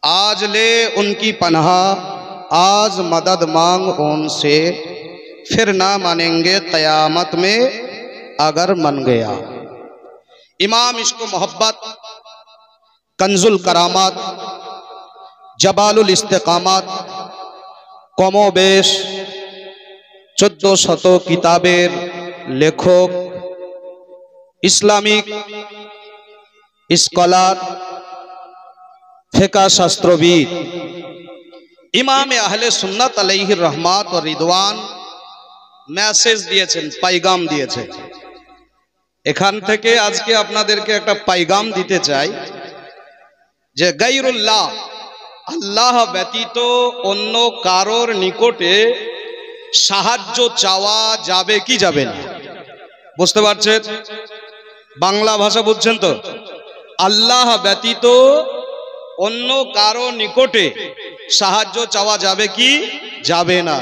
आज ले उनकी पनाह, आज मदद मांग उनसे, फिर ना मानेंगे क़यामत में अगर मन गया। इमाम इश्क मोहब्बत, कंजुल करामात, जबालुल इस्तिकामात, कमोबेश 1400 किताबेर लेखक, इस्लामिक स्कलार, फिका शास्त्रविद इमाम आहले सुन्नत अलैहि रहमत व रिदवान মেসেজ দিয়েছেন, পাইগাম দিয়েছেন। এখান থেকে আজকে আপনাদেরকে একটা পাইগাম দিতে চাই যে গায়রুল্লাহ, আল্লাহ ব্যতীত অন্য কারোর নিকটে সাহায্য চাওয়া যাবে কি যাবে না? বুঝতে পারছেন? বাংলা ভাষা বুঝছেন তো? আল্লাহ ব্যতীত অন্য কারো নিকটে সাহায্য চাওয়া যাবে কি যাবে না?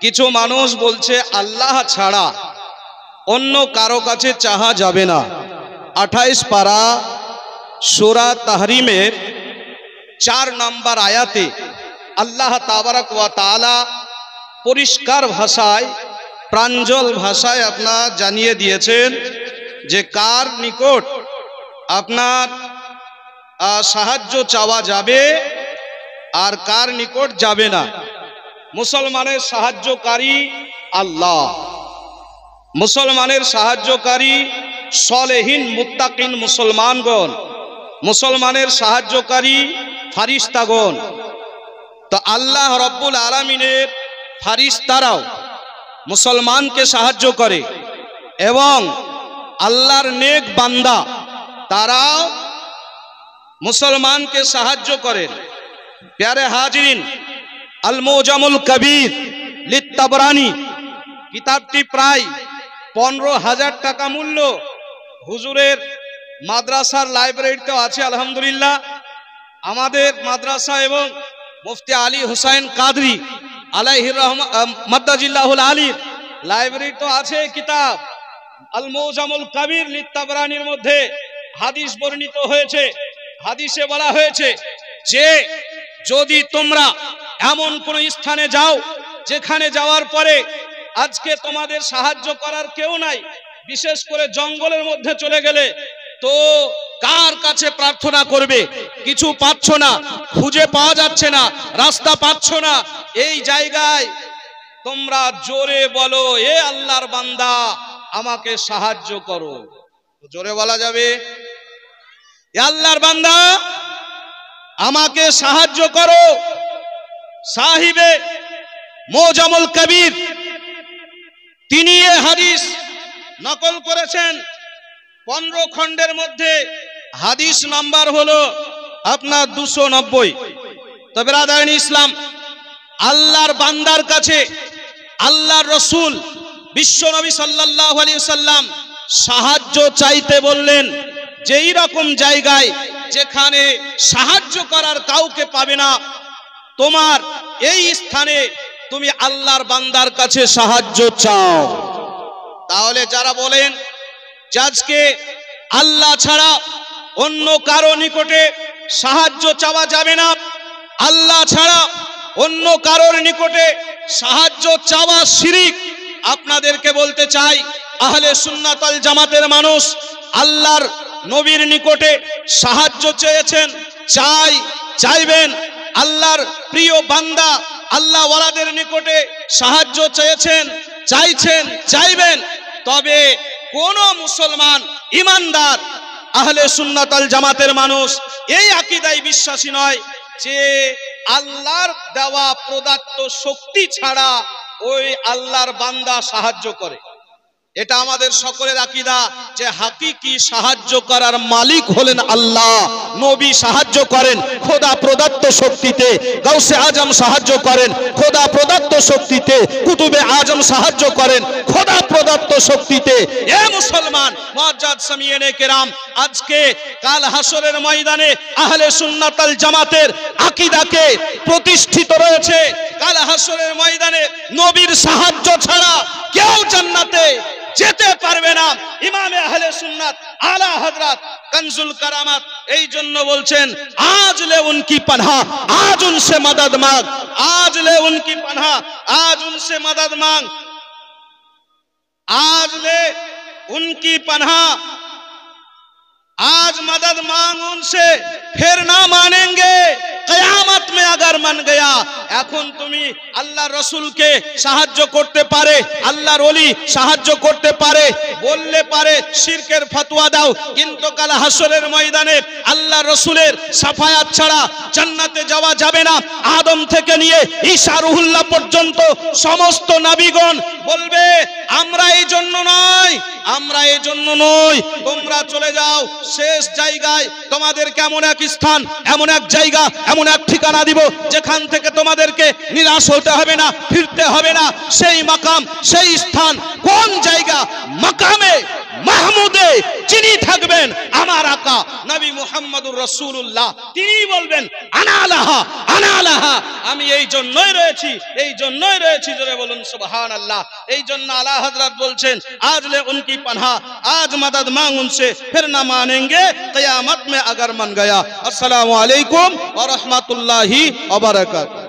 কিছু মানুষ বলছে আল্লাহ ছাড়া অন্য কারো কাছে চাহা যাবে না। 28 পারা সূরা তাহরিমের 4 নম্বর আয়াতে আল্লাহ তাবারক ওয়া তাআলা পরিষ্কার ভাষায়, প্রাঞ্জল ভাষায় আপনার জানিয়ে দিয়েছেন যে কার নিকট আপনার সাহায্য চাওয়া যাবে আর কার নিকট যাবে না। মুসলমানের সাহায্যকারী আল্লাহ, মুসলমানের সাহায্যকারী সলেহীন মুত্তাকিন মুসলমানগণ, মুসলমানের সাহায্যকারী ফারিস্তাগণ। তো আল্লাহ রব্বুল আলামিনের ফারিস্তারাও মুসলমানকে সাহায্য করে এবং আল্লাহর নেক বান্দা তারাও মুসলমানকে সাহায্য করেন। প্যারে হাজিরিন, আল মুজামুল কবির লিত্তাবরানি কিতাবটি প্রায় 15,000 টাকা মূল্য। হুজুরের মাদ্রাসার লাইব্রেরিতেও আছে আলহামদুলিল্লাহ। আমাদের মাদ্রাসা এবং মুফতি আলী হুসাইন কাদরি আলাইহির রহমত মাদ্দাজিল্লাহুল আলীর লাইব্রেরিতেও আছে কিতাব আল মুজামুল কবির লিত্তাবরানির মধ্যে হাদিস বর্ণিত হয়েছে। হাদিসে বলা হয়েছে যে যদি তোমরা এমন কোন স্থানে যাও যেখানে যাওয়ার পরে আজকে তোমাদের সাহায্য করার কেউ নাই, বিশেষ করে জঙ্গলের মধ্যে চলে গেলে তো কার কাছে প্রার্থনা করবে? কিছু পাচ্ছ না, খুঁজে পাওয়া যাচ্ছে না, রাস্তা পাচ্ছ না। এই জায়গায় তোমরা জোরে বলো, এ আল্লাহর বান্দা আমাকে সাহায্য করো। জোরে বলা যাবে, এ আল্লাহর বান্দা আমাকে সাহায্য করো। সাহিবে মুজামুল কবির তিনি এই হাদিস নকল করেছেন 15 খণ্ডের মধ্যে। হাদিস নাম্বার হলো আপনার 290। তবে রাদায়ন ইসলাম, আল্লাহর বান্দার কাছে আল্লাহর রসুল বিশ্ব নবী সাল্লাল্লাহু আলাইহি ওয়াসাল্লাম সাহায্য চাইতে বললেন যেই রকম জায়গায় যেখানে সাহায্য করার কাউকে পাবে না, তোমার এই স্থানে তুমি আল্লাহর বান্দার কাছে সাহায্য চাও। তাহলে যারা বলেন যে আজকে আল্লাহ ছাড়া অন্য কারো নিকটে সাহায্য চাওয়া যাবে না, আল্লাহ ছাড়া অন্য কারোর নিকটে সাহায্য চাওয়া শিরিক, আপনাদেরকে বলতে চাই আহলে সুন্নাত ওয়াল জামাতের মানুষ আল্লাহর নবীর নিকটে সাহায্য চেয়েছেন, চাইবেন। আল্লাহর প্রিয় বান্দা আল্লাহ ওয়ালাদের নিকটে সাহায্য চেয়েছেন, চাইবেন। তবে কোন মুসলমান ইমানদার আহলে সুন্নাত ওয়াল জামাতের মানুষ এই আকীদায় বিশ্বাসী নয় যে আল্লাহর দেওয়া প্রদত্ত শক্তি ছাড়া ওই আল্লাহর বান্দা সাহায্য করে। এটা আমাদের সকলের আকীদা যে হাকিকি সাহায্য করার মালিক হলেন আল্লাহ। নবী সাহায্য করেন খোদা প্রদত্ত শক্তিতে, গাউসে আজম সাহায্য করেন খোদা প্রদত্ত শক্তিতে, কুতুবে আজম সাহায্য করেন খোদা প্রদত্ত শক্তিতে। এ মুসলমান মুআজ্জাজ সামিয়েনে কেরাম, আজকে কাল হাসরের ময়দানে আহলে সুন্নাত ওয়াল জামাতের আকীদাকে প্রতিষ্ঠিত রয়েছে, কাল হাসরের ময়দানে নবীর সাহায্য ছাড়া কেউ জান্নাতে যেতে পারবে না। ইমামে আহলে সুন্নাত আলা হযরত कंजुल करामत এই জন্য বলছেন आज ले उनकी पनाह आज उनसे मदद मांग, आज ले उनकी पनाह आज उनसे मदद मांग, आज ले उनकी पनाह आज मदद मांग उनसे, फिर ना मानेंगे কিয়ামত में अगर मान गया। এখন তুমি আল্লাহর রাসূলকে সাহায্য করতে পারে, আল্লাহর ওলি সাহায্য করতে পারে, বললে পারে শিরকের ফতোয়া দাও, কিন্তু কাল হাসরের ময়দানে আল্লাহর রাসূলের সাফায়াত ছাড়া জান্নাতে যাওয়া যাবে না। আদম থেকে নিয়ে ঈসা রুহুল্লাহ পর্যন্ত সমস্ত নবীগণ বলবে আমরা এই জন্য নয়, আমরা এই জন্য নই, তোমরা চলে যাও শেষ জায়গায়, তোমাদের কেমন এক স্থান, এমন এক জায়গা, এমন এক ঠিকানা দিব যেখান থেকে তোমাদেরকে নিরাশ হতে হবে না, ফিরতে হবে না। সেই মাকাম, সেই স্থান কোন জায়গা? মাকামে মাহমুদে যিনি থাকবেন আমার আকা নবী মুহাম্মদুর রাসূলুল্লাহ, তিনি বলবেন আনা লাহা আনা লাহা, আমি এই জন্যই রয়েছি, এই জন্যই রয়েছি। জোরে বলুন সুবহানাল্লাহ। এই জন্য আলা হযরত বলছেন আজ ले उनकी पनाह आज मदद मांग उनसे, फिर ना मानेंगे क़यामत में अगर मन गया। अस्सलामु अलैकुम व रहमतुल्लाहि व बरकातहू।